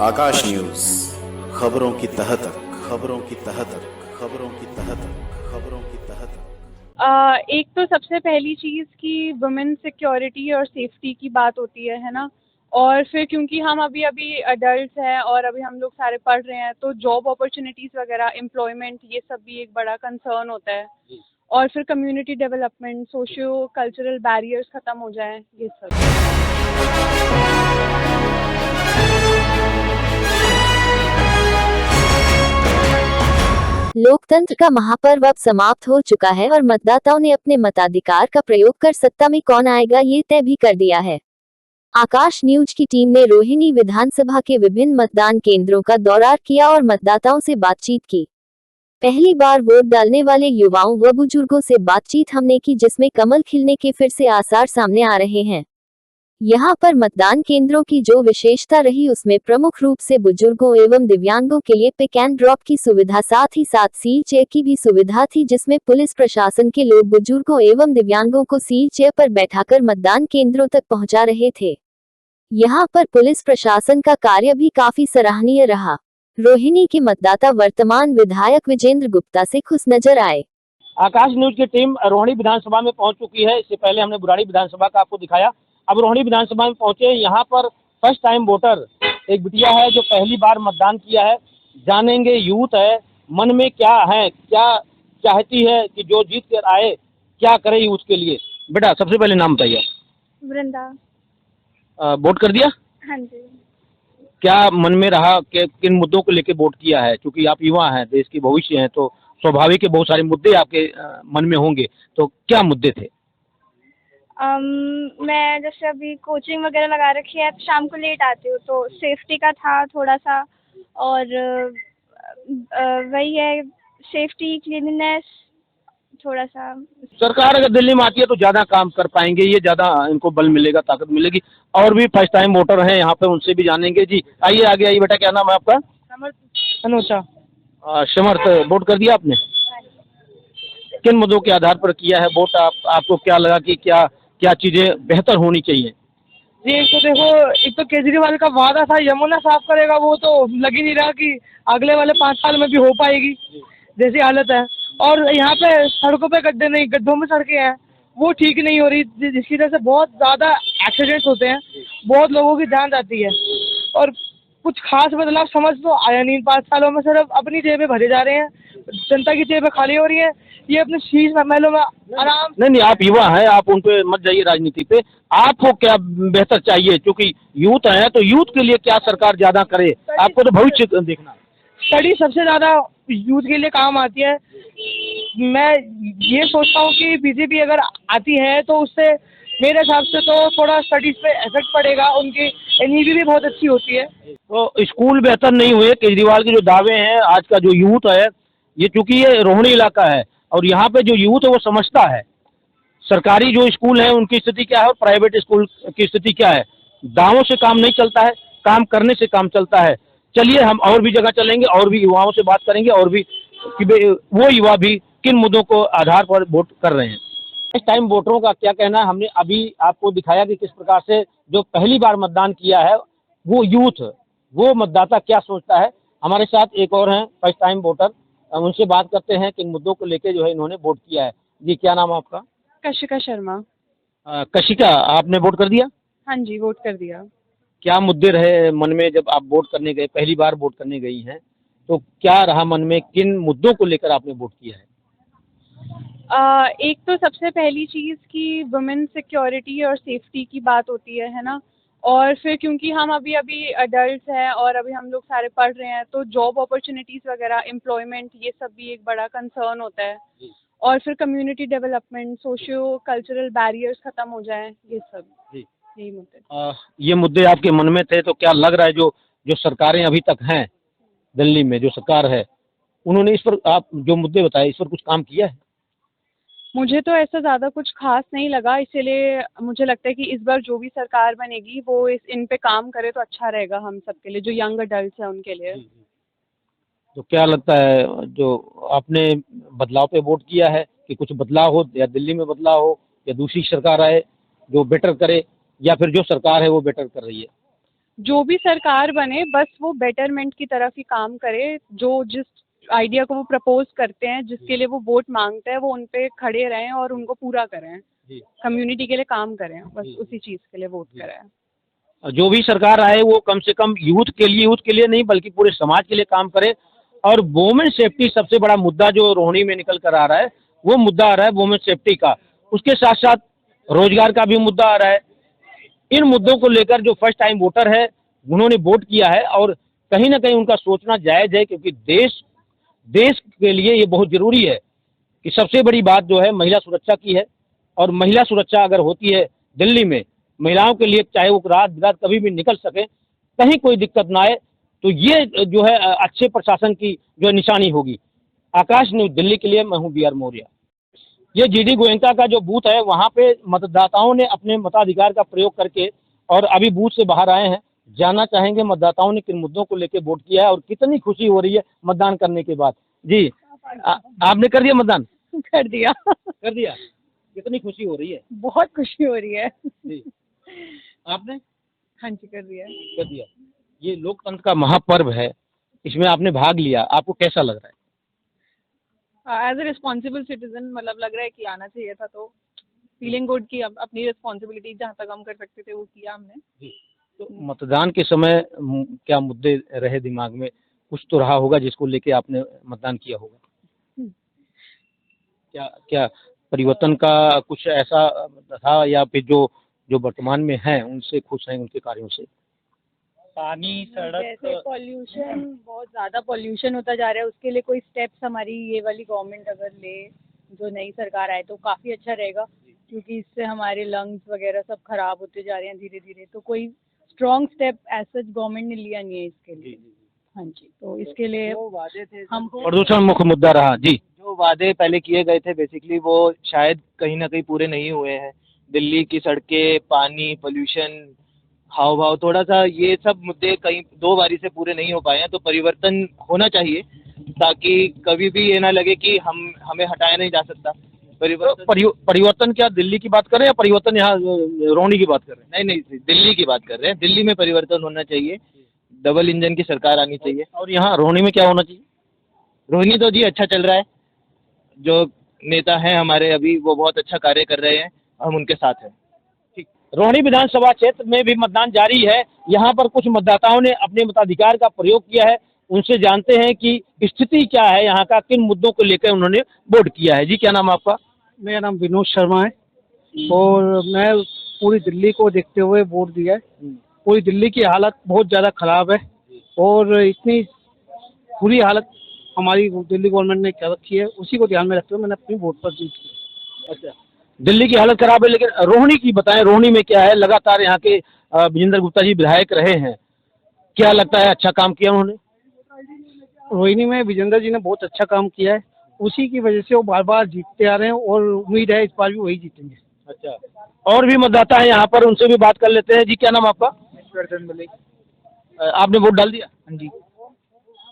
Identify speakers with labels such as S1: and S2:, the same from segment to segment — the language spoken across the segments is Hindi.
S1: आकाश न्यूज, खबरों की तह तक, खबरों की तह तक, खबरों की तह तक, खबरों की तह तक।
S2: एक तो सबसे पहली चीज़ कि वुमेन सिक्योरिटी और सेफ्टी की बात होती है ना। और फिर क्योंकि हम अभी अभी अडल्ट हैं और अभी हम लोग सारे पढ़ रहे हैं, तो जॉब अपॉर्चुनिटीज़ वगैरह, एम्प्लॉयमेंट, ये सब भी एक बड़ा कंसर्न होता है। और फिर community development, socio cultural barriers ख़त्म हो जाएं, ये सब।
S3: लोकतंत्र का महापर्व अब समाप्त हो चुका है और मतदाताओं ने अपने मताधिकार का प्रयोग कर सत्ता में कौन आएगा ये तय भी कर दिया है। आकाश न्यूज की टीम ने रोहिणी विधानसभा के विभिन्न मतदान केंद्रों का दौरा किया और मतदाताओं से बातचीत की। पहली बार वोट डालने वाले युवाओं व बुजुर्गों से बातचीत हमने की, जिसमें कमल खिलने के फिर से आसार सामने आ रहे हैं। यहाँ पर मतदान केंद्रों की जो विशेषता रही उसमें प्रमुख रूप से बुजुर्गों एवं दिव्यांगों के लिए पिक एंड ड्रॉप की सुविधा, साथ ही साथ सील चेयर की भी सुविधा थी, जिसमें पुलिस प्रशासन के लोग बुजुर्गों एवं दिव्यांगों को सील चेयर पर बैठाकर मतदान केंद्रों तक पहुंचा रहे थे। यहाँ पर पुलिस प्रशासन का कार्य भी काफी सराहनीय रहा। रोहिणी के मतदाता वर्तमान विधायक विजेंद्र गुप्ता से खुश नजर आए।
S4: आकाश न्यूज की टीम रोहिणी विधानसभा में पहुंच चुकी है। इससे पहले हमने बुराड़ी विधानसभा का आपको दिखाया। अब रोहिणी विधानसभा में पहुंचे। यहाँ पर फर्स्ट टाइम वोटर एक बिटिया है जो पहली बार मतदान किया है। जानेंगे यूथ है, मन में क्या है, क्या चाहती है कि जो जीत कर आए क्या करे यूथ के लिए। बेटा सबसे पहले नाम बताइए।
S2: वृंदा।
S4: वोट कर दिया?
S2: हाँ जी।
S4: क्या मन में रहा कि किन मुद्दों को लेकर वोट किया है? क्योंकि आप युवा हैं, देश के भविष्य हैं, तो स्वाभाविक है बहुत सारे मुद्दे आपके मन में होंगे। तो क्या मुद्दे थे?
S2: मैं जैसे अभी कोचिंग वगैरह लगा रखी है, तो शाम को लेट आती हूँ, तो सेफ्टी का था थोड़ा सा। और वही है, सेफ्टी, क्लीनलीनेस, थोड़ा सा।
S4: सरकार अगर दिल्ली में आती है तो ज्यादा काम कर पाएंगे, ये ज्यादा इनको बल मिलेगा, ताकत मिलेगी। और भी फर्स्ट टाइम वोटर हैं यहाँ पे, उनसे भी जानेंगे। जी आइए आगे आइए। बेटा क्या नाम है आपका?
S2: अनुषा।
S4: समर्थ, वोट कर दिया आपने? किन मुद्दों के आधार पर किया है वोट? आपको क्या लगा कि क्या क्या चीजें बेहतर होनी चाहिए?
S5: जी, एक तो देखो, एक तो केजरीवाल का वादा था यमुना साफ करेगा, वो तो लग ही नहीं रहा कि अगले वाले 5 साल में भी हो पाएगी, जैसी हालत है। और यहाँ पे सड़कों पे गड्ढे नहीं, गड्ढों में सड़कें हैं, वो ठीक नहीं हो रही, जिसकी वजह से बहुत ज़्यादा एक्सीडेंट्स होते हैं, बहुत लोगों की जान जाती है। और कुछ खास बदलाव समझ तो आया नहीं। 5 सालों में सिर्फ अपनी जेबें भरे जा रहे हैं, जनता की जेबें खाली हो रही हैं। ये अपने शीश महलों में आराम।
S4: नहीं, आप युवा हैं, आप उन पे मत जाइए राजनीति पे। आपको क्या बेहतर चाहिए? क्योंकि यूथ है तो यूथ के लिए क्या सरकार ज्यादा करे? आपको तो भविष्य देखना है।
S5: स्टडी सबसे ज़्यादा यूथ के लिए काम आती है। मैं ये सोचता हूँ कि बीजेपी अगर आती है तो उससे मेरे हिसाब से तो थोड़ा स्टडीज़ पे इफेक्ट पड़ेगा। उनकी एनईवी भी बहुत अच्छी होती है।
S4: तो स्कूल बेहतर नहीं हुए, केजरीवाल के जो दावे हैं, आज का जो यूथ है, ये चूंकि ये रोहिणी इलाका है और यहाँ पे जो यूथ है वो समझता है सरकारी जो स्कूल है उनकी स्थिति क्या है और प्राइवेट स्कूल की स्थिति क्या है। दावों से काम नहीं चलता है, काम करने से काम चलता है। चलिए हम और भी जगह चलेंगे और भी युवाओं से बात करेंगे, और भी कि वो युवा भी किन मुद्दों को आधार पर वोट कर रहे हैं। इस टाइम वोटरों का क्या कहना है? हमने अभी आपको दिखाया कि किस प्रकार से जो पहली बार मतदान किया है वो यूथ, वो मतदाता क्या सोचता है। हमारे साथ एक और हैं फर्स्ट टाइम वोटर, उनसे बात करते हैं किन मुद्दों को लेकर जो है इन्होंने वोट किया है। जी क्या नाम है आपका?
S2: कशिका शर्मा।
S4: कशिका, आपने वोट कर दिया?
S2: हाँ जी, वोट कर दिया।
S4: क्या मुद्दे रहे मन में जब आप वोट करने गए, पहली बार वोट करने गई हैं, तो क्या रहा मन में, किन मुद्दों को लेकर आपने वोट किया है?
S2: एक तो सबसे पहली चीज़ कि वुमेन सिक्योरिटी और सेफ्टी की बात होती है ना। और फिर क्योंकि हम अभी अभी अडल्ट हैं और अभी हम लोग सारे पढ़ रहे हैं, तो जॉब अपॉर्चुनिटीज़ वगैरह, एम्प्लॉयमेंट, ये सब भी एक बड़ा कंसर्न होता है। और फिर community development, socio cultural barriers ख़त्म हो जाएं, ये सब। यही मुद्दे।
S4: ये मुद्दे आपके मन में थे, तो क्या लग रहा है जो जो सरकारें अभी तक हैं दिल्ली में, जो सरकार है, उन्होंने इस पर, आप जो मुद्दे बताए, इस पर कुछ काम किया है?
S2: मुझे तो ऐसा ज़्यादा कुछ खास नहीं लगा, इसीलिए मुझे लगता है कि इस बार जो भी सरकार बनेगी वो इन पे काम करे तो अच्छा रहेगा हम सबके लिए, जो यंग अडल्ट्स हैं उनके लिए।
S4: तो क्या लगता है जो आपने बदलाव पे वोट किया है कि कुछ बदलाव हो, या दिल्ली में बदलाव हो, या दूसरी सरकार आए जो बेटर करे, या फिर जो सरकार है वो बेटर कर रही है?
S2: जो भी सरकार बने बस वो बेटरमेंट की तरफ ही काम करे, जो जिस आइडिया को वो प्रपोज करते हैं, जिसके लिए वो वोट मांगते हैं, वो उन पे खड़े रहें और उनको पूरा करें, कम्युनिटी के लिए काम करें, बस उसी चीज़ के लिए वोट करें।
S4: जो भी सरकार आए वो कम से कम यूथ के लिए नहीं बल्कि पूरे समाज के लिए काम करे। और वोमेन सेफ्टी सबसे बड़ा मुद्दा जो रोहिणी में निकल कर आ रहा है, वो मुद्दा आ रहा है वोमेन सेफ्टी का। उसके साथ साथ रोजगार का भी मुद्दा आ रहा है। इन मुद्दों को लेकर जो फर्स्ट टाइम वोटर है उन्होंने वोट किया है और कहीं ना कहीं उनका सोचना जायज है, क्योंकि देश के लिए ये बहुत जरूरी है कि सबसे बड़ी बात जो है महिला सुरक्षा की है। और महिला सुरक्षा अगर होती है दिल्ली में महिलाओं के लिए, चाहे वो रात बिरात कभी भी निकल सके, कहीं कोई दिक्कत ना आए, तो ये जो है अच्छे प्रशासन की जो निशानी होगी। आकाश न्यूज दिल्ली के लिए मैं हूँ बी आर मौर्य। ये जीडी गोयनका का जो बूथ है वहाँ पे मतदाताओं ने अपने मताधिकार का प्रयोग करके और अभी बूथ से बाहर आए हैं। जानना चाहेंगे मतदाताओं ने किन मुद्दों को लेकर वोट किया है और कितनी खुशी हो रही है मतदान करने के बाद। जी आपने कर दिया मतदान?
S2: कर दिया।
S4: कर दिया। कितनी खुशी हो रही है?
S2: बहुत खुशी हो रही है
S4: जी आपने?
S2: हाँ जी कर दिया।
S4: कर दिया। ये लोकतंत्र का महापर्व है, इसमें आपने भाग लिया, आपको कैसा लग रहा है?
S2: एज ए रिस्पॉन्सिबल सिटीजन मतलब लग रहा है कि आना चाहिए था, तो फीलिंग गुड की अपनी रिस्पॉन्सिबिलिटी जहाँ तक हम कर सकते थे वो किया हमने।
S4: तो मतदान के समय क्या मुद्दे रहे दिमाग में? कुछ तो रहा होगा जिसको लेके आपने मतदान किया होगा। क्या क्या परिवर्तन का कुछ ऐसा था या फिर जो वर्तमान में है उनसे खुश हैं, उनके कार्यों से?
S6: पानी, सड़क,
S2: जैसे पॉल्यूशन, बहुत ज़्यादा पॉल्यूशन होता जा रहा है, उसके लिए कोई स्टेप्स हमारी ये वाली गवर्नमेंट अगर ले, जो नई सरकार आए, तो काफ़ी अच्छा रहेगा, क्योंकि इससे हमारे लंग्स वगैरह सब खराब होते जा रहे हैं धीरे धीरे। तो कोई स्ट्रॉन्ग स्टेप ऐसा गवर्नमेंट ने लिया नहीं है इसके लिए। हाँ जी, तो इसके लिए
S6: जो वादे थे,
S2: हमको
S4: प्रदूषण मुख्य मुद्दा रहा। जी
S6: जो वादे पहले किए गए थे बेसिकली वो शायद कहीं ना कहीं पूरे नहीं हुए हैं। दिल्ली की सड़कें, पानी, पोल्यूशन, हाव भाव, थोड़ा सा ये सब मुद्दे कहीं 2 बारी से पूरे नहीं हो पाए हैं। तो परिवर्तन होना चाहिए ताकि कभी भी ये ना लगे कि हमें हटाया नहीं जा सकता।
S4: परिवर्तन क्या दिल्ली की बात कर रहे हैं या परिवर्तन यहाँ रोहिणी की बात कर रहे हैं?
S6: नहीं, दिल्ली की बात कर रहे हैं। दिल्ली में परिवर्तन होना चाहिए, डबल इंजन की सरकार आनी चाहिए।
S4: और यहाँ रोहिणी में क्या होना चाहिए?
S6: रोहिणी तो जी अच्छा चल रहा है, जो नेता हैं हमारे अभी वो बहुत अच्छा कार्य कर रहे हैं, हम उनके साथ हैं।
S4: रोहिणी विधानसभा क्षेत्र में भी मतदान जारी है। यहाँ पर कुछ मतदाताओं ने अपने मताधिकार का प्रयोग किया है, उनसे जानते हैं कि स्थिति क्या है, यहाँ का किन मुद्दों को लेकर उन्होंने वोट किया है। जी क्या नाम आपका?
S5: मेरा नाम विनोद शर्मा है और मैं पूरी दिल्ली को देखते हुए वोट दिया है। पूरी दिल्ली की हालत बहुत ज़्यादा ख़राब है और इतनी बुरी हालत हमारी दिल्ली गवर्नमेंट ने क्या रखी है, उसी को ध्यान में रखते हुए मैंने अपनी वोट पर दी।
S4: अच्छा, दिल्ली की हालत खराब है, लेकिन रोहिणी की बताएं, रोहिणी में क्या है? लगातार यहाँ के विजेंद्र गुप्ता जी विधायक रहे हैं, क्या लगता है अच्छा काम किया उन्होंने?
S5: रोहिणी में विजेंद्र जी ने बहुत अच्छा काम किया है, उसी की वजह से वो बार बार जीतते आ रहे हैं और उम्मीद है इस बार भी वही जीतेंगे।
S4: अच्छा, और भी मतदाता है यहाँ पर, उनसे भी बात कर लेते हैं। जी क्या नाम आपका? आपने वोट डाल दिया?
S6: हाँ जी।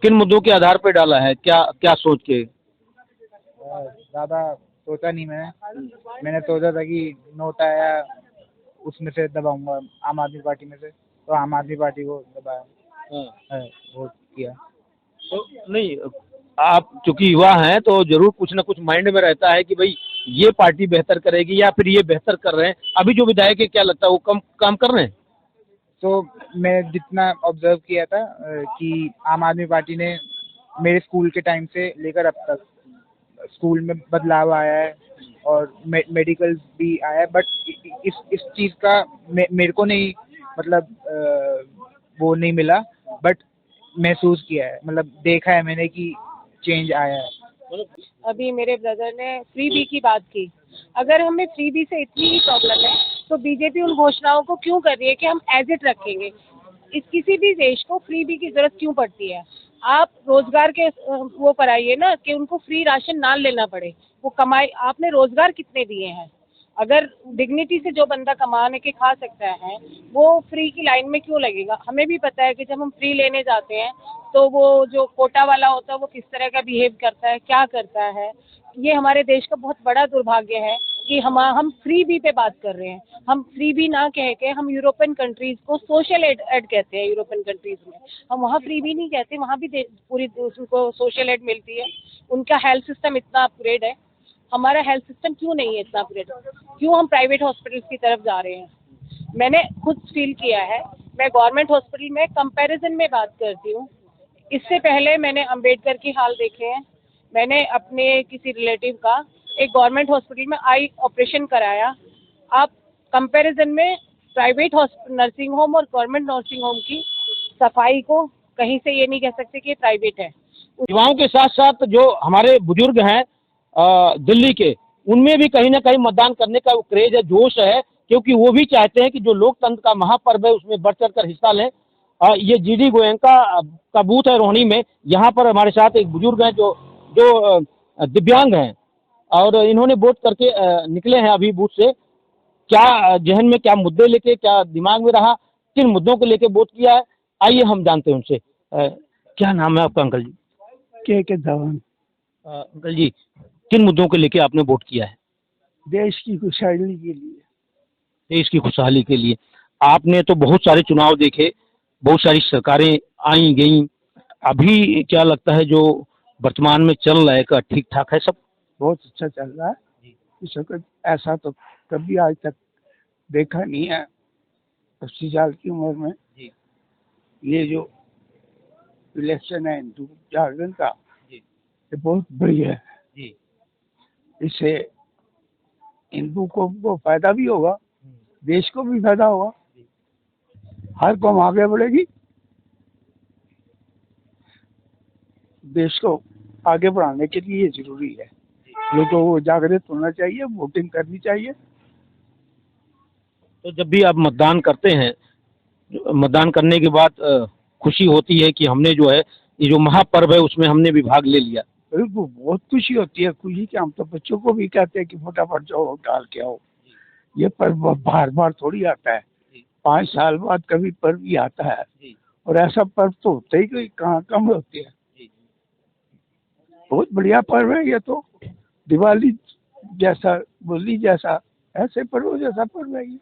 S4: किन मुद्दों के आधार पर डाला है, क्या क्या सोच के?
S7: ज़्यादा सोचा नहीं मैंने सोचा था कि नोट आया उसमें से दबाऊंगा, आम आदमी पार्टी में से, तो आम आदमी पार्टी को दबाया, वोट किया।
S4: तो नहीं, आप चूंकि युवा हैं तो जरूर कुछ ना कुछ माइंड में रहता है कि भाई ये पार्टी बेहतर करेगी या फिर ये बेहतर कर रहे हैं। अभी जो विधायक है क्या लगता है वो कम काम कर रहे हैं?
S7: तो मैं जितना ऑब्जर्व किया था कि आम आदमी पार्टी ने मेरे स्कूल के टाइम से लेकर अब तक स्कूल में बदलाव आया है और मेडिकल भी आया है, बट इस चीज़ का मेरे को नहीं मतलब वो नहीं मिला, बट महसूस किया है, मतलब देखा है मैंने कि चेंज आया है।
S8: अभी मेरे ब्रदर ने फ्री बी की बात की। अगर हमें फ्री बी से इतनी ही प्रॉब्लम है तो बीजेपी उन घोषणाओं को क्यों कर रही है कि हम एज इट रखेंगे? किसी भी देश को फ्री बी की जरूरत क्यों पड़ती है? आप रोजगार के वो पर आइए ना कि उनको फ्री राशन ना लेना पड़े। वो कमाई, आपने रोजगार कितने दिए हैं? अगर डिग्निटी से जो बंदा कमाने के खा सकता है वो फ्री की लाइन में क्यों लगेगा? हमें भी पता है कि जब हम फ्री लेने जाते हैं तो वो जो कोटा वाला होता है वो किस तरह का बिहेव करता है, क्या करता है। ये हमारे देश का बहुत बड़ा दुर्भाग्य है कि हम फ्री बी पे बात कर रहे हैं। हम फ्री बी ना कह के हम यूरोपियन कंट्रीज को सोशल एड कहते हैं। यूरोपियन कंट्रीज में हम वहाँ फ्री बी नहीं कहते, वहाँ भी पूरी उनको सोशल एड मिलती है। उनका हेल्थ सिस्टम इतना अपग्रेड है, हमारा हेल्थ सिस्टम क्यों नहीं है इतना अपग्रेड? क्यों हम प्राइवेट हॉस्पिटल्स की तरफ जा रहे हैं? मैंने खुद फील किया है, मैं गवर्नमेंट हॉस्पिटल में कंपैरिजन में बात करती हूँ। इससे पहले मैंने अंबेडकर की हाल देखे हैं। मैंने अपने किसी रिलेटिव का एक गवर्नमेंट हॉस्पिटल में आई ऑपरेशन कराया। आप कंपैरिजन में प्राइवेट नर्सिंग होम और गवर्नमेंट नर्सिंग होम की सफाई को कहीं से ये नहीं कह सकते कि प्राइवेट है।
S4: युवाओं के साथ साथ जो हमारे बुजुर्ग हैं दिल्ली के, उनमें भी कहीं ना कहीं मतदान करने का क्रेज है, जोश है, क्योंकि वो भी चाहते हैं कि जो लोकतंत्र का महापर्व है उसमें बढ़ चढ़ कर हिस्सा लें। ये जीडी गोयनका का बूथ है रोहिणी में। यहाँ पर हमारे साथ एक बुजुर्ग हैं जो दिव्यांग हैं और इन्होंने वोट करके निकले हैं अभी बूथ से। क्या जहन में, क्या मुद्दे लेके, क्या दिमाग में रहा, किन मुद्दों को लेके वोट किया है, आइए हम जानते हैं उनसे। क्या नाम है आपका अंकल जी?
S9: के धवन।
S4: अंकल जी, किन मुद्दों को लेके आपने वोट किया है?
S9: देश की खुशहाली के लिए।
S4: देश की खुशहाली के लिए। आपने तो बहुत सारे चुनाव देखे, बहुत सारी सरकारें आई गई, अभी क्या लगता है जो वर्तमान में चल रहा है का ठीक ठाक है सब?
S9: बहुत अच्छा चल रहा है। इस वक्त ऐसा तो कभी आज तक देखा नहीं है 80 साल की उम्र में। ये जो इलेक्शन है हिंदू जागरण का, ये बहुत बढ़िया है। इससे हिंदू को फायदा भी होगा, देश को भी फायदा होगा, हर कौम आगे बढ़ेगी। देश को आगे बढ़ाने के लिए ये जरूरी है। लोगों को जागृत होना चाहिए, वोटिंग करनी चाहिए।
S4: तो जब भी आप मतदान करते हैं, मतदान करने के बाद खुशी होती है कि हमने जो है ये जो महापर्व है उसमें हमने भी भाग ले लिया?
S9: बिल्कुल, बहुत खुशी होती है। खुशी कि हम तो बच्चों को भी कहते हैं कि फटाफट जाओ वोट डाल के आओ। ये पर्व बार बार थोड़ी आता है, 5 साल बाद कभी पर्व ही आता है, और ऐसा पर्व तो होता ही कोई कहाँ कम होते हैं। बहुत बढ़िया पर्व है ये तो। दिवाली जैसा, होली जैसा, ऐसे पर्व जैसा पर्व है ये।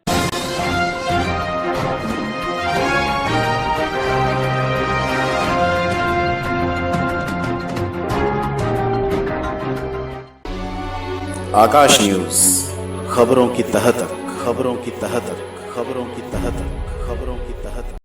S1: आकाश न्यूज, खबरों की तह तक, खबरों की तह तक, खबरों की तह तक, खबरों की तह तक।